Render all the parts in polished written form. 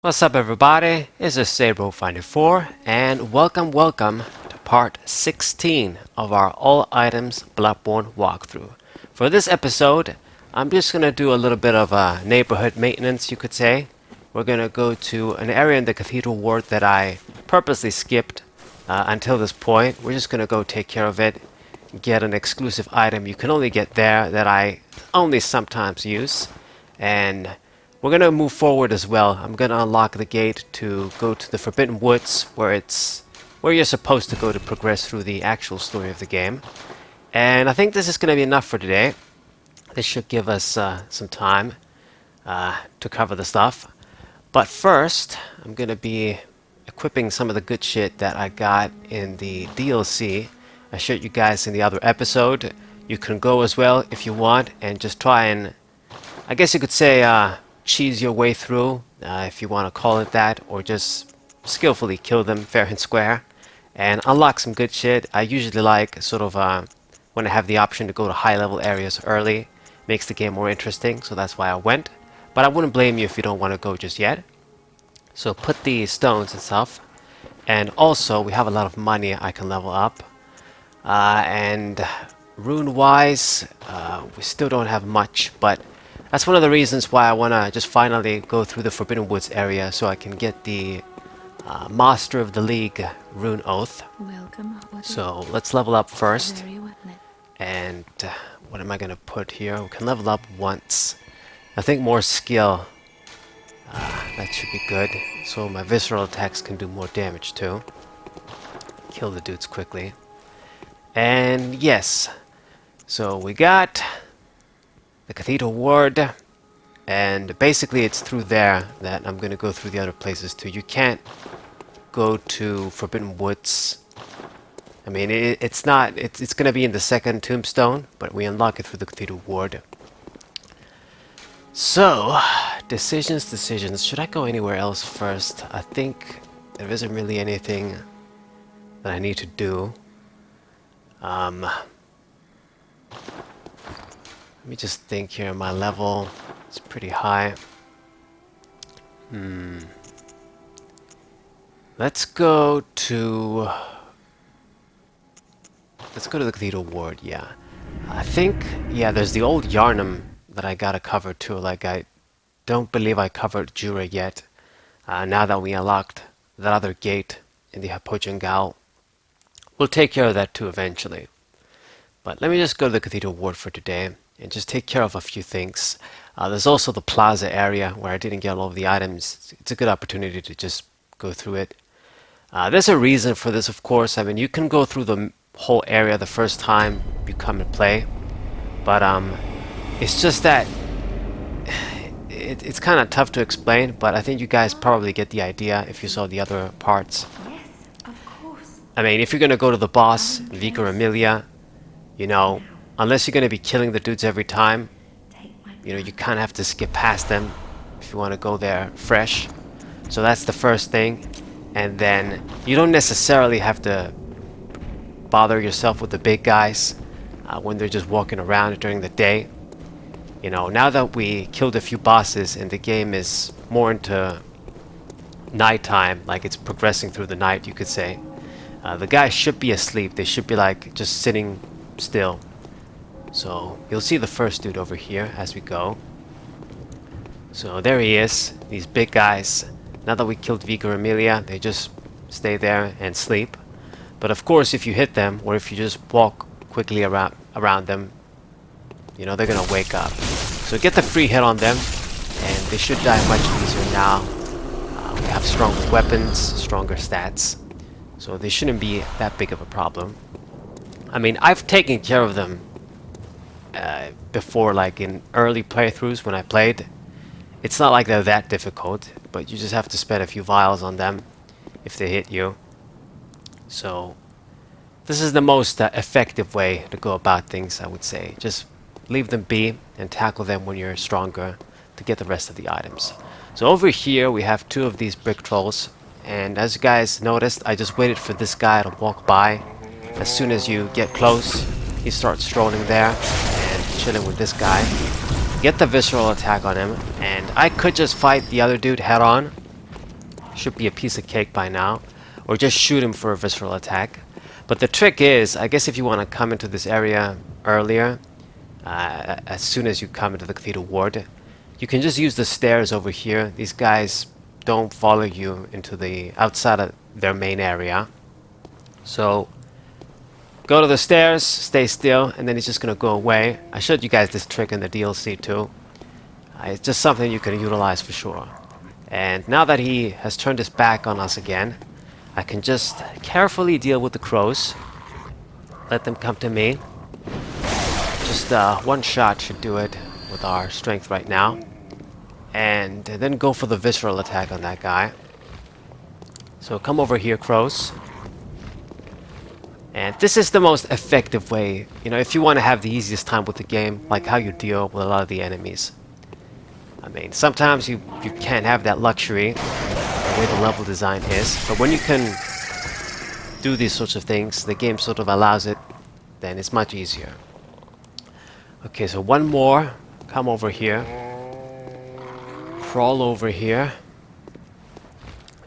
What's up everybody, it's a Finder 4 and welcome to part 16 of our all items Bloodborne walkthrough. For this episode, I'm just gonna do a little bit of neighborhood maintenance, you could say. We're gonna go to an area in the Cathedral ward that I purposely skipped until this point. We're just gonna go take care of it, get an exclusive item you can only get there that I only sometimes use, and we're going to move forward as well. I'm going to unlock the gate to go to the Forbidden Woods, where you're supposed to go to progress through the actual story of the game. And I think this is going to be enough for today. This should give us some time to cover the stuff. But first, I'm going to be equipping some of the good shit that I got in the DLC. I showed you guys in the other episode. You can go as well if you want and just try and, I guess you could say, cheese your way through, if you want to call it that, or just skillfully kill them fair and square and unlock some good shit. I usually like sort of when I have the option to go to high level areas early, makes the game more interesting, so that's why I went. But I wouldn't blame you if you don't want to go just yet. So put the stones and stuff, and also we have a lot of money I can level up, and rune wise we still don't have much, but that's one of the reasons why I want to just finally go through the Forbidden Woods area so I can get the Master of the League rune oath. So let's level up first. And what am I going to put here? We can level up once. I think more skill. That should be good. So my Visceral Attacks can do more damage too. Kill the dudes quickly. And yes. So we got the Cathedral ward, and basically it's through there that I'm going to go through the other places too. You can't go to Forbidden Woods. I mean, it's going to be in the second tombstone, but we unlock it through the Cathedral ward. So, decisions. Should I go anywhere else first? I think there isn't really anything that I need to do. Let me just think here. My level is pretty high. Let's go to the Cathedral ward. Yeah, I think there's the old Yarnum that I gotta cover too. Like, I don't believe I covered Jura yet. Now that we unlocked that other gate in the Hapojangal, we'll take care of that too eventually. But let me just go to the Cathedral ward for today and just take care of a few things. There's also the plaza area where I didn't get all of the items. It's a good opportunity to just go through it. There's a reason for this, of course. I mean, you can go through the whole area the first time you come and play, but it's just that it's kind of tough to explain, but I think you guys probably get the idea if you saw the other parts. Yes, of course. I mean, if you're going to go to the boss, Vicar Amelia, you know, unless you're going to be killing the dudes every time, you know, you kind of have to skip past them if you want to go there fresh. So that's the first thing. And then you don't necessarily have to bother yourself with the big guys when they're just walking around during the day. You know, now that we killed a few bosses and the game is more into nighttime, like it's progressing through the night, you could say, the guys should be asleep. They should be like just sitting still. So you'll see the first dude over here as we go. So there he is, these big guys. Now that we killed Vicar Amelia, they just stay there and sleep. But of course, if you hit them, or if you just walk quickly around them, you know, they're gonna wake up. So get the free hit on them, and they should die much easier now. We have stronger weapons, stronger stats, so they shouldn't be that big of a problem. I mean, I've taken care of them before, like in early playthroughs when I played. It's not like they're that difficult, but you just have to spend a few vials on them if they hit you. So this is the most effective way to go about things, I would say. Just leave them be and tackle them when you're stronger to get the rest of the items. So over here we have two of these brick trolls, and as you guys noticed, I just waited for this guy to walk by. As soon as you get close, he starts strolling there and chilling with this guy. Get the Visceral Attack on him, and I could just fight the other dude head on, should be a piece of cake by now. Or just shoot him for a Visceral Attack. But the trick is, I guess if you want to come into this area earlier, as soon as you come into the Cathedral Ward, you can just use the stairs over here. These guys don't follow you into the outside of their main area. So go to the stairs, stay still, and then he's just gonna go away. I showed you guys this trick in the DLC too. It's just something you can utilize for sure. And now that he has turned his back on us again, I can just carefully deal with the crows. Let them come to me. Just one shot should do it with our strength right now. And then go for the Visceral Attack on that guy. So come over here, crows. And this is the most effective way, you know, if you want to have the easiest time with the game, like how you deal with a lot of the enemies. I mean, sometimes you can't have that luxury, the way the level design is, but when you can do these sorts of things, the game sort of allows it, then it's much easier. Okay, so one more. Come over here. Crawl over here.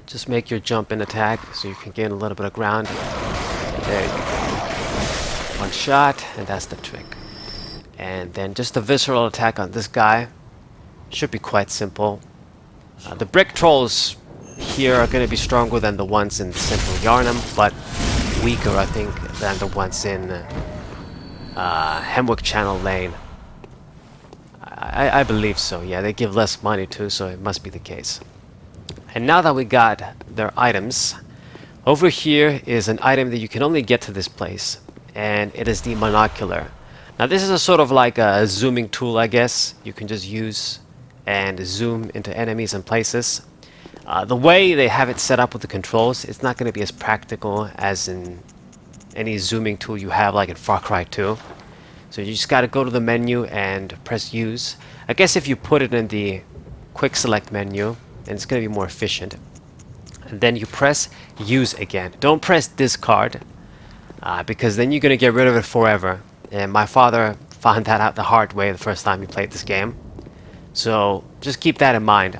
Just make your jump and attack so you can gain a little bit of ground. There you go. One shot, and that's the trick. And then just a Visceral Attack on this guy. Should be quite simple. The brick trolls here are going to be stronger than the ones in Central Yarnum, but weaker, I think, than the ones in Hemwick Channel Lane. I believe so, yeah. They give less money too, so it must be the case. And now that we got their items, over here is an item that you can only get to this place, and it is the Monocular. Now this is a sort of like a zooming tool, I guess. You can just use and zoom into enemies and places. The way they have it set up with the controls, it's not going to be as practical as in any zooming tool you have like in Far Cry 2. So you just got to go to the menu and press use. I guess if you put it in the quick select menu, then it's going to be more efficient. And then you press use again. Don't press discard, because then you're going to get rid of it forever. And my father found that out the hard way the first time he played this game. So just keep that in mind.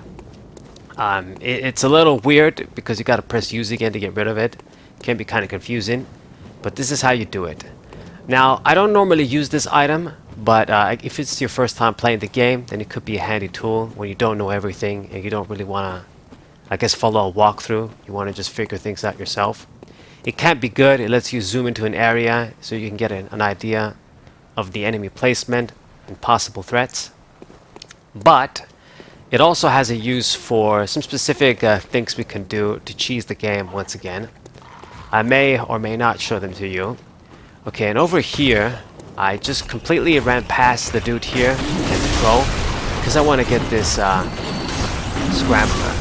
It's a little weird because you got to press use again to get rid of it. It can be kind of confusing, but this is how you do it. Now, I don't normally use this item, but if it's your first time playing the game, then it could be a handy tool when you don't know everything and you don't really want to, I guess, follow a walkthrough. You want to just figure things out yourself. It can be good. It lets you zoom into an area so you can get an idea of the enemy placement and possible threats. But it also has a use for some specific things we can do to cheese the game once again. I may or may not show them to you. Okay, and over here, I just completely ran past the dude here and the troll because I want to get this scrambler.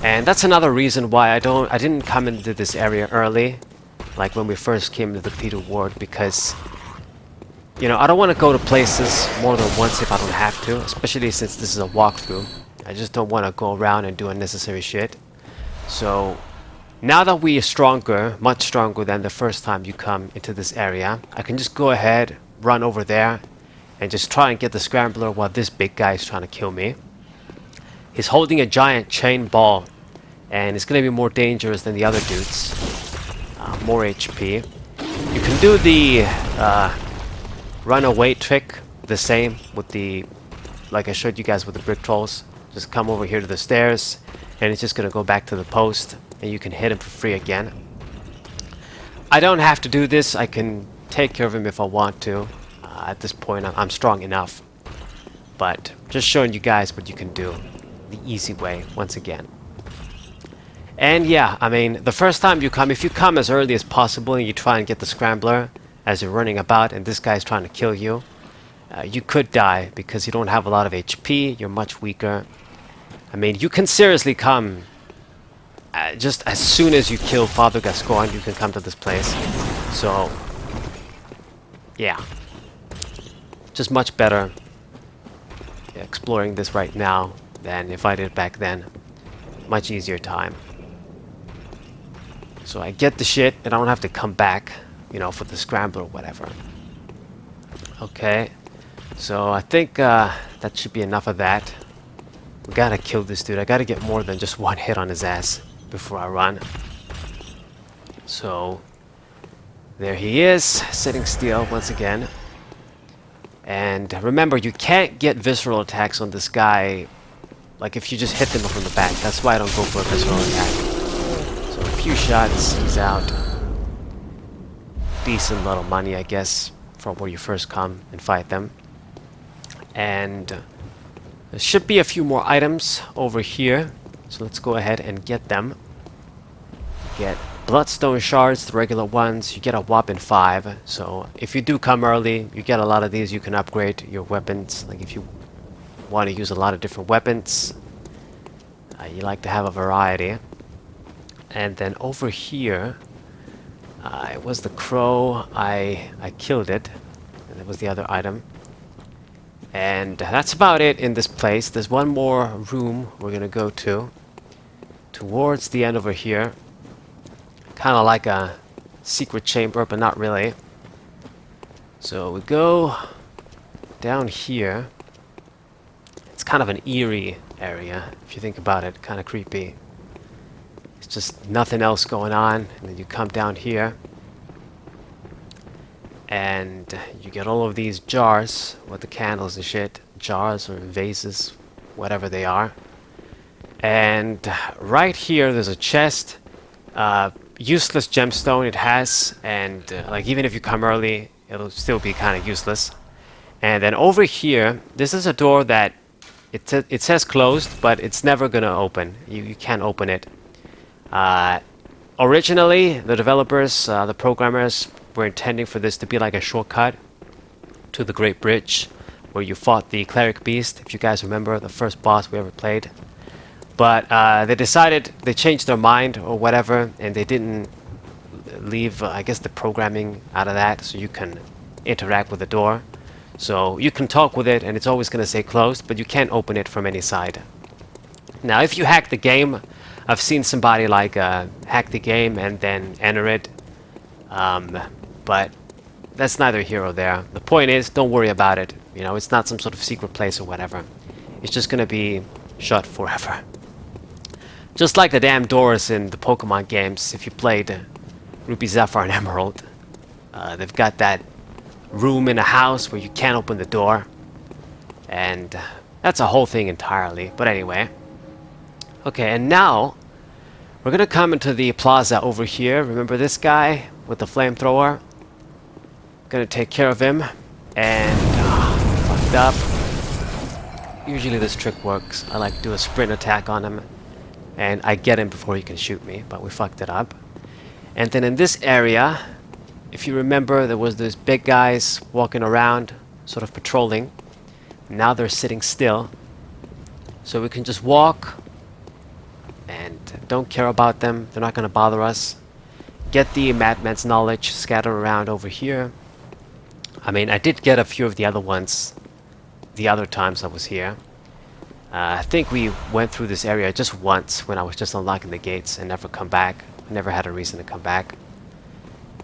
And that's another reason why I didn't come into this area early, like when we first came to the Cathedral Ward, because you know, I don't want to go to places more than once if I don't have to, especially since this is a walkthrough. I just don't want to go around and do unnecessary shit. So now that we are stronger, much stronger than the first time you come into this area, I can just go ahead, run over there, and just try and get the scrambler while this big guy is trying to kill me. He's holding a giant chain ball, and it's going to be more dangerous than the other dudes. More HP. You can do the run away trick the same with the, like I showed you guys with the brick trolls. Just come over here to the stairs, and it's just going to go back to the post, and you can hit him for free again. I don't have to do this. I can take care of him if I want to. At this point, I'm strong enough. But just showing you guys what you can do the easy way once again. And yeah, I mean, the first time you come, if you come as early as possible and you try and get the scrambler as you're running about and this guy's trying to kill you, you could die because you don't have a lot of HP, you're much weaker. I mean, you can seriously come just as soon as you kill Father Gascoigne, you can come to this place. So, yeah. Just much better exploring this right now than if I did it back then. Much easier time. So I get the shit and I don't have to come back, you know, for the scrambler or whatever. Okay. So I think that should be enough of that. We gotta kill this dude. I gotta get more than just one hit on his ass before I run. So there he is, sitting still once again. And remember, you can't get visceral attacks on this guy, like if you just hit him from the back. That's why I don't go for a visceral attack. So a few shots, he's out. Decent little money, I guess, from where you first come and fight them. And there should be a few more items over here. So let's go ahead and get them. Get Bloodstone Shards, the regular ones. You get a whopping 5. So if you do come early, you get a lot of these. You can upgrade your weapons. Like if you want to use a lot of different weapons, you like to have a variety. And then over here, it was the crow. I killed it. And that was the other item. And that's about it in this place. There's one more room we're going to go to. Towards the end over here. Kind of like a secret chamber, but not really. So we go down here. It's kind of an eerie area, if you think about it. Kind of creepy. It's just nothing else going on. And then you come down here. And you get all of these jars with the candles and shit. Jars or vases, whatever they are. And right here there's a chest. Useless gemstone it has, and like even if you come early, it'll still be kind of useless. And then over here, this is a door that it says closed, but it's never gonna open. You can't open it. Originally, the developers, the programmers, were intending for this to be like a shortcut to the Great Bridge, where you fought the Cleric Beast. If you guys remember, the first boss we ever played. But they changed their mind or whatever, and they didn't leave, I guess, the programming out of that, so you can interact with the door. So you can talk with it, and it's always going to say closed, but you can't open it from any side. Now, if you hack the game, I've seen somebody like hack the game and then enter it, but that's neither here or there. The point is, don't worry about it. You know, it's not some sort of secret place or whatever. It's just going to be shut forever. Just like the damn doors in the Pokemon games, if you played Ruby, Sapphire, and Emerald, they've got that room in a house where you can't open the door. And that's a whole thing entirely. But anyway. Okay, and now we're going to come into the plaza over here. Remember this guy with the flamethrower? Going to take care of him. And fucked up. Usually this trick works. I like to do a sprint attack on him. And I get him before he can shoot me, but we fucked it up. And then in this area, if you remember, there was those big guys walking around, sort of patrolling. Now they're sitting still. So we can just walk and don't care about them. They're not going to bother us. Get the Madman's knowledge scattered around over here. I mean, I did get a few of the other ones the other times I was here. I think we went through this area just once when I was just unlocking the gates and never come back. Never had a reason to come back.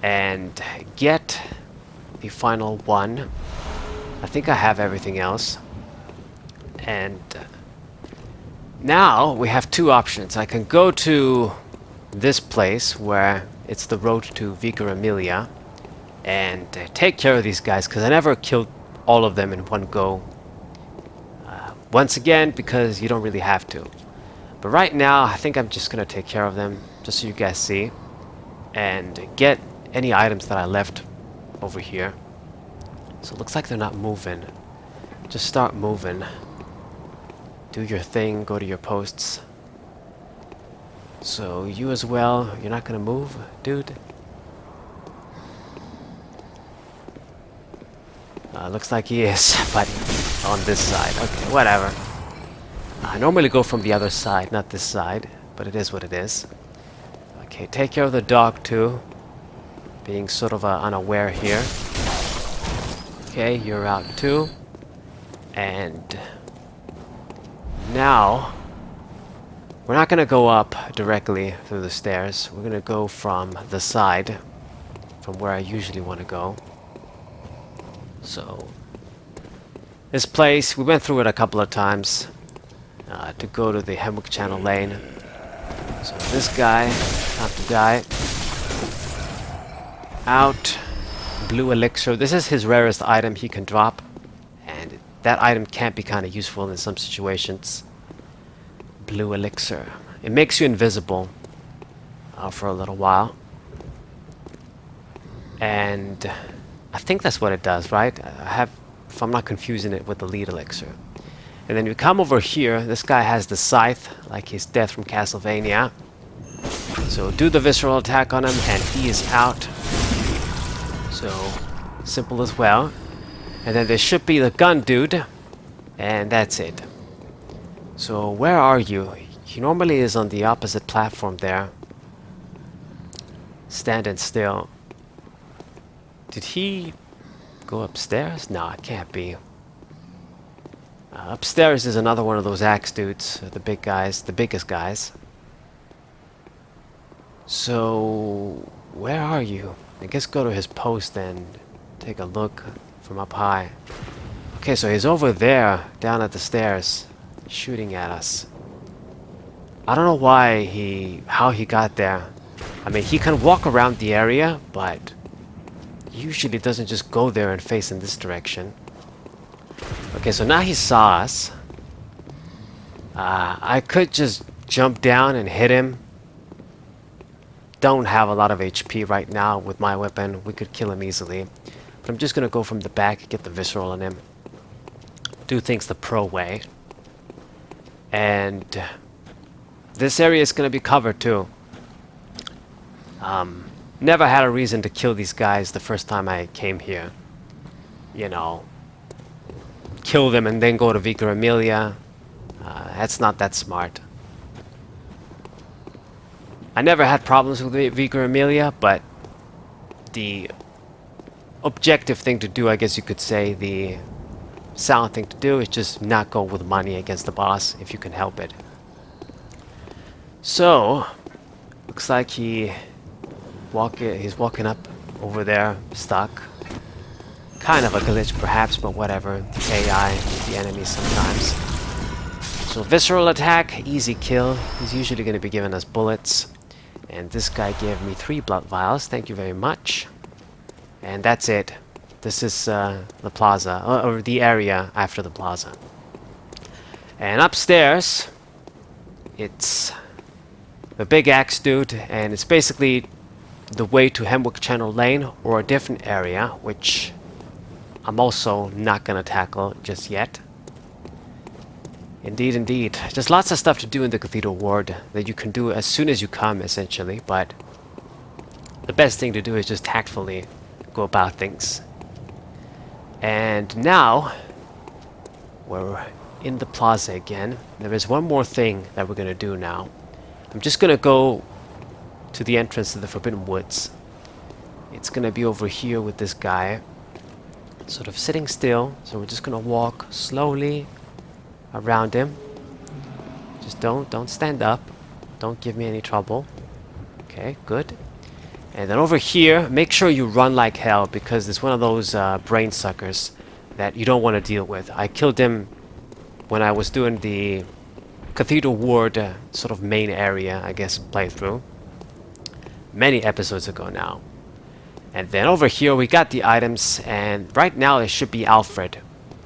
And get the final one. I think I have everything else. And now we have two options. I can go to this place where it's the road to Vicar Amelia and take care of these guys, because I never killed all of them in one go. Once again, because you don't really have to. But right now, I think I'm just going to take care of them, just so you guys see. And get any items that I left over here. So it looks like they're not moving. Just start moving. Do your thing, go to your posts. So you as well, you're not going to move, dude? Looks like he is, but on this side. Okay, whatever. I normally go from the other side, not this side, but it is what it is. Okay, take care of the dog too. Being sort of unaware here. Okay, you're out too. And now we're not gonna go up directly through the stairs. We're gonna go from the side, from where I usually want to go. So this place, we went through it a couple of times to go to the Hemwick Channel Lane. So this guy, time to die. Out. Blue Elixir. This is his rarest item he can drop. And that item can be kind of useful in some situations. Blue Elixir. It makes you invisible for a little while. And I think that's what it does, right? If I'm not confusing it with the lead elixir. And then you come over here, this guy has the scythe, like his death from Castlevania. So do the visceral attack on him, and he is out. So, simple as well. And then there should be the gun dude, and that's it. So, where are you? He normally is on the opposite platform there. Standing still. Did he go upstairs? No, it can't be. Upstairs is another one of those axe dudes, the big guys, the biggest guys. So, where are you? I guess go to his post and take a look from up high. Okay, so he's over there, down at the stairs, shooting at us. I don't know how he got there. I mean, he can walk around the area, but usually doesn't just go there and face in this direction. Okay, so now he saw us. I could just jump down and hit him. Don't have a lot of HP right now with my weapon. We could kill him easily. But I'm just gonna go from the back, get the visceral on him. Do things the pro way. And this area is gonna be covered too. Never had a reason to kill these guys the first time I came here. You know, kill them and then go to Vicar Amelia. That's not that smart. I never had problems with Vicar Amelia, but the objective thing to do, I guess you could say, the sound thing to do is just not go with money against the boss if you can help it. So, looks like he's walking up over there, stuck. Kind of a glitch perhaps, but whatever. The AI, the enemies sometimes. So Visceral Attack, easy kill. He's usually going to be giving us bullets. And this guy gave me 3 blood vials, thank you very much. And that's it. This is the plaza, or the area after the plaza. And upstairs, it's the big axe dude, and it's basically the way to Hemwick Channel Lane, or a different area, which I'm also not gonna tackle just yet. Indeed, indeed. Just lots of stuff to do in the Cathedral Ward that you can do as soon as you come, essentially, but the best thing to do is just tactfully go about things. And now, we're in the plaza again. There is one more thing that we're gonna do now. I'm just gonna go to the entrance to the Forbidden Woods. It's gonna be over here with this guy, sort of sitting still, so we're just gonna walk slowly around him. Just don't stand up. Don't give me any trouble. Okay, good. And then over here, make sure you run like hell, because it's one of those brain suckers that you don't want to deal with. I killed him when I was doing the Cathedral Ward sort of main area, I guess, playthrough. Many episodes ago now. And then over here we got the items, and right now it should be Alfred.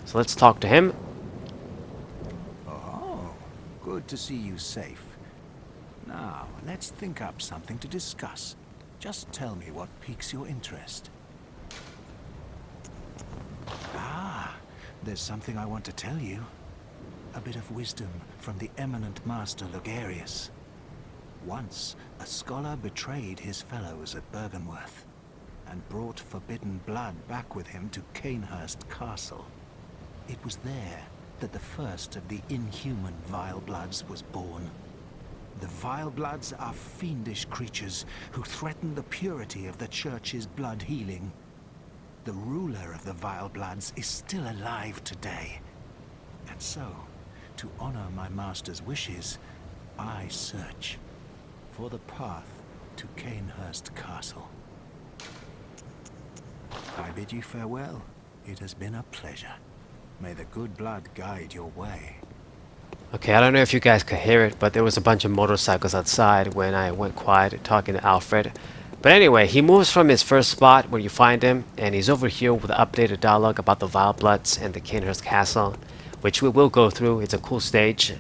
So let's talk to him. Good to see you safe. Now, let's think up something to discuss. Just tell me what piques your interest. Ah, there's something I want to tell you. A bit of wisdom from the eminent master Logarius. Once, a scholar betrayed his fellows at Bergenworth and brought forbidden blood back with him to Canehurst Castle. It was there that the first of the inhuman Vile Bloods was born. The Vile Bloods are fiendish creatures who threaten the purity of the Church's blood healing. The ruler of the Vile Bloods is still alive today. And so, to honor my master's wishes, I search for the path to Canehurst Castle. I bid you farewell. It has been a pleasure. May the good blood guide your way. Okay, I don't know if you guys could hear it, but there was a bunch of motorcycles outside when I went quiet talking to Alfred. But anyway, he moves from his first spot where you find him, and he's over here with updated dialogue about the Vile Bloods and the Canehurst Castle, which we will go through. It's a cool stage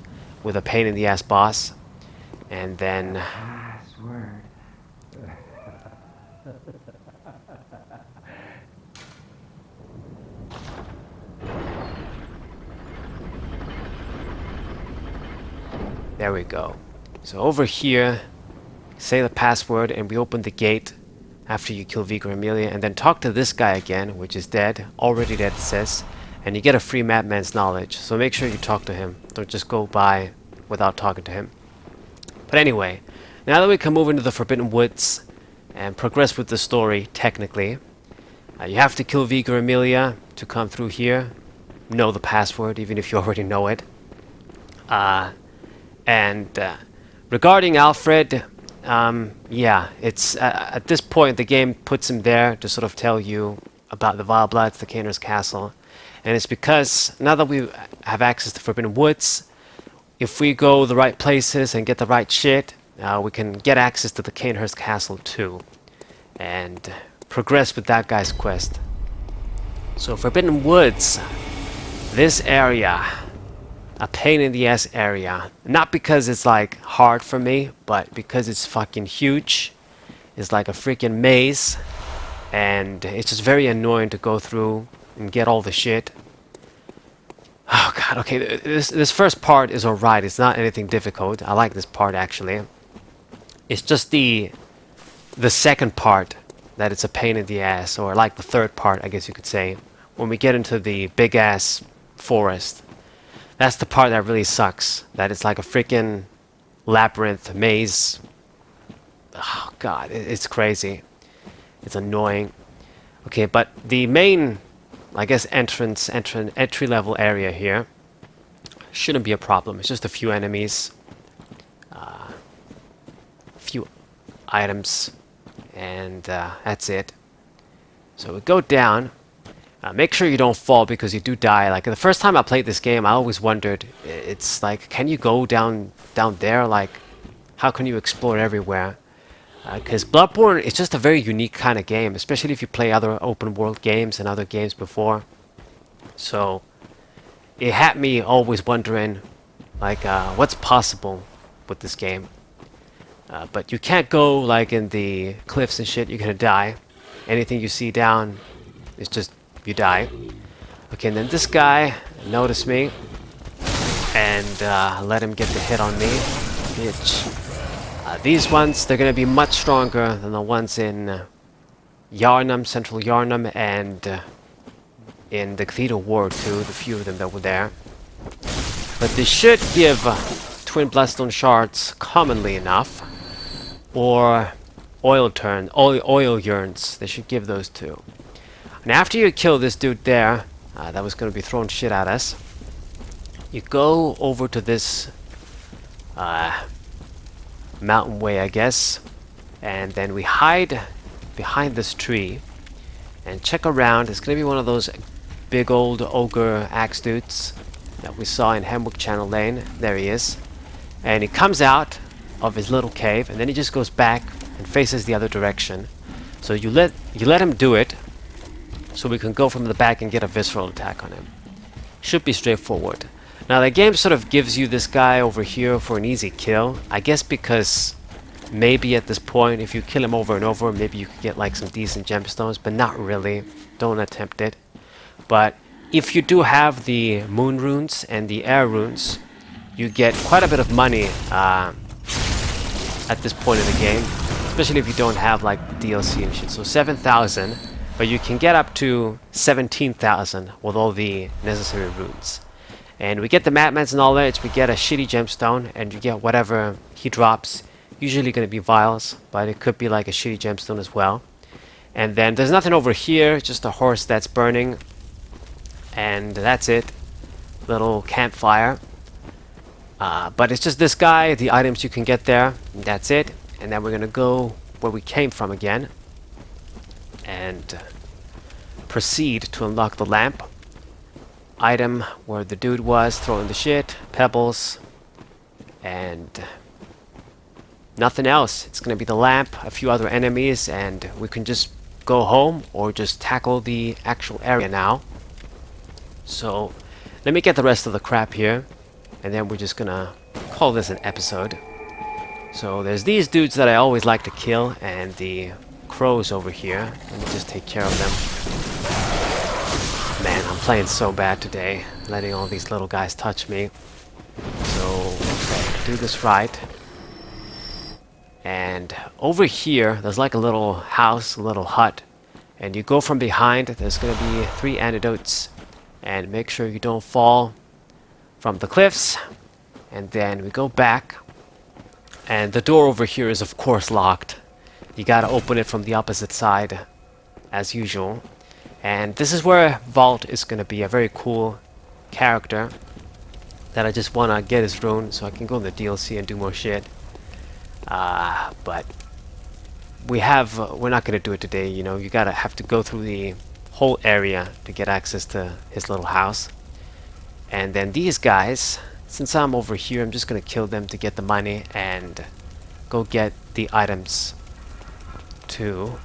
with a pain in the ass boss. And then Password. there we go. So over here, say the password and we open the gate after you kill Vigor Amelia, and then talk to this guy again, which is dead, already dead it says, and you get a free Madman's Knowledge. So make sure you talk to him. Don't just go by without talking to him. But anyway, now that we can move into the Forbidden Woods and progress with the story, technically, you have to kill Vigor Amelia to come through here. Know the password, even if you already know it. Regarding Alfred, yeah, it's at this point the game puts him there to sort of tell you about the Vile Bloods, the Canehurst Castle, and it's because now that we have access to Forbidden Woods, if we go the right places and get the right shit, we can get access to the Canehurst Castle too, and progress with that guy's quest. So Forbidden Woods, this area, a pain in the ass area. Not because it's like hard for me, but because it's fucking huge. It's like a freaking maze, and it's just very annoying to go through and get all the shit. Oh god, okay, this first part is alright. It's not anything difficult. I like this part actually. It's just the second part that it's a pain in the ass, or like the third part, I guess you could say, when we get into the big ass forest. That's the part that really sucks. That it's like a freaking labyrinth maze. Oh god, it's crazy. It's annoying. Okay, but the main, I guess, entry level area here shouldn't be a problem. It's just a few enemies, few items, and that's it. So we go down. Make sure you don't fall because you do die. Like the first time I played this game, I always wondered, it's like, can you go down there? Like, how can you explore everywhere? Because Bloodborne is just a very unique kind of game, especially if you play other open world games and other games before. So it had me always wondering, like, what's possible with this game? But you can't go like in the cliffs and shit. You're gonna die. Anything you see down is just you die. Okay, and then this guy noticed me and let him get the hit on me. Bitch. These ones, they're gonna be much stronger than the ones in Yarnum, Central Yarnum, and in the Cathedral Ward too, the few of them that were there. But they should give twin Bloodstone Shards commonly enough, or oil yearns. They should give those too. And after you kill this dude there, that was going to be throwing shit at us, you go over to this mountain way, I guess, and then we hide behind this tree and check around. It's going to be one of those big old ogre axe dudes that we saw in Hemwick Channel Lane. There he is. And he comes out of his little cave, and then he just goes back and faces the other direction. So you let him do it, so we can go from the back and get a visceral attack on him. Should be straightforward. Now the game sort of gives you this guy over here for an easy kill. I guess because maybe at this point, if you kill him over and over, maybe you could get like some decent gemstones, but not really. Don't attempt it. But if you do have the moon runes and the air runes, you get quite a bit of money at this point in the game, especially if you don't have like the DLC and shit. So 7,000. But you can get up to 17,000 with all the necessary runes. And we get the Madman's Knowledge, we get a shitty gemstone, and you get whatever he drops. Usually going to be vials, but it could be like a shitty gemstone as well. And then there's nothing over here, just a horse that's burning. And that's it. Little campfire. But it's just this guy, the items you can get there, and that's it. And then we're going to go where we came from again. And proceed to unlock the lamp. item where the dude was throwing the shit, pebbles, and nothing else. It's gonna be the lamp, a few other enemies, and we can just go home or just tackle the actual area now. So let me get the rest of the crap here, and then we're just gonna call this an episode. So there's these dudes that I always like to kill, and the crows over here. Let me just take care of them. Man, I'm playing so bad today, letting all these little guys touch me. So, okay, do this right. And over here, there's like a little house, a little hut. And you go from behind, there's gonna be 3 antidotes. And make sure you don't fall from the cliffs. And then we go back. And the door over here is of course locked. You gotta open it from the opposite side, as usual. And this is where Vault is gonna be a very cool character that I just wanna get his rune so I can go in the DLC and do more shit. But we're not gonna do it today. You know, you gotta have to go through the whole area to get access to his little house. And then these guys, since I'm over here, I'm just gonna kill them to get the money and go get the items too.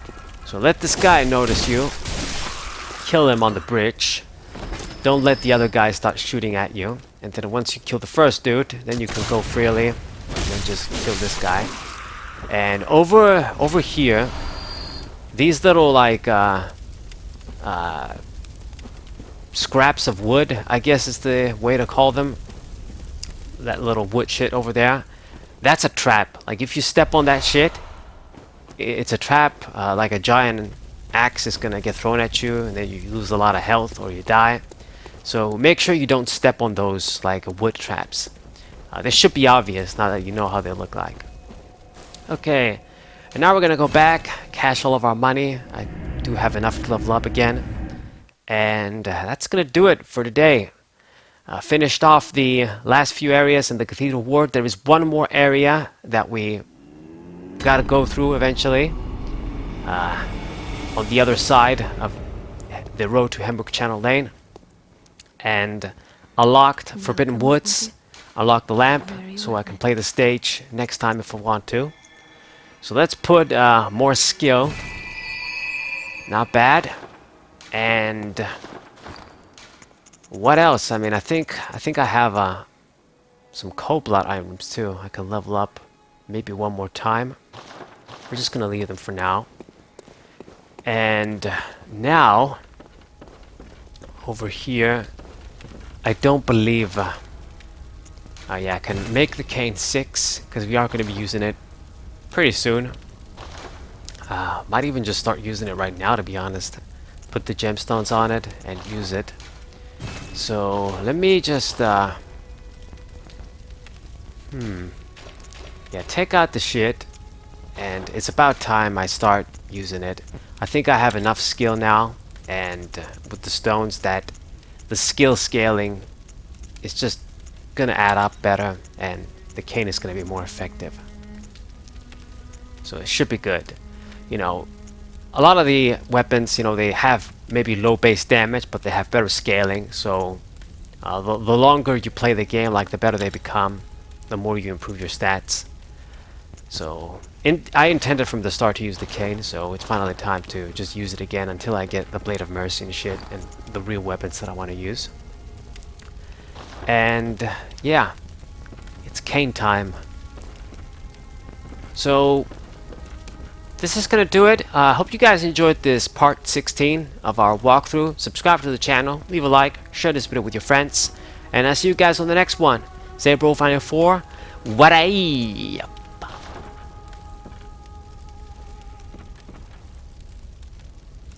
So let this guy notice you. Kill him on the bridge. Don't let the other guys start shooting at you. And then once you kill the first dude, then you can go freely and then just kill this guy. And over here, these little like scraps of wood, I guess is the way to call them. That little wood shit over there, that's a trap. Like if you step on that shit, it's a trap. Like a giant axe is gonna get thrown at you, and then you lose a lot of health or you die. So make sure you don't step on those like wood traps. They should be obvious now that you know how they look like. Okay, and now we're gonna go back, cash all of our money. I do have enough to level up again, and that's gonna do it for today. Finished off the last few areas in the Cathedral Ward. There is one more area that we gotta go through eventually. On the other side of the road to Hembrook Channel Lane. And unlocked Forbidden Woods. Unlock the lamp so I can play the stage next time if I want to. So let's put more skill. Not bad. And what else? I mean, I think I have some cold blood items too. I can level up maybe one more time. We're just gonna leave them for now. And now over here, I don't believe yeah, I can make the cane 6 because we are going to be using it pretty soon. Might even just start using it right now, to be honest. Put the gemstones on it and use it. So let me just yeah, take out the shit, and it's about time I start using it. I think I have enough skill now, and with the stones, that the skill scaling is just gonna add up better, and the cane is gonna be more effective. So it should be good. You know, a lot of the weapons, you know, they have maybe low base damage, but they have better scaling. So the longer you play the game, like the better they become, the more you improve your stats. So I intended from the start to use the cane, so it's finally time to just use it again until I get the Blade of Mercy and shit and the real weapons that I want to use. And yeah, it's cane time. So this is gonna do it. I hope you guys enjoyed this part 16 of our walkthrough. Subscribe to the channel, leave a like, share this video with your friends, and I'll see you guys on the next one. Sabro Final 4, what I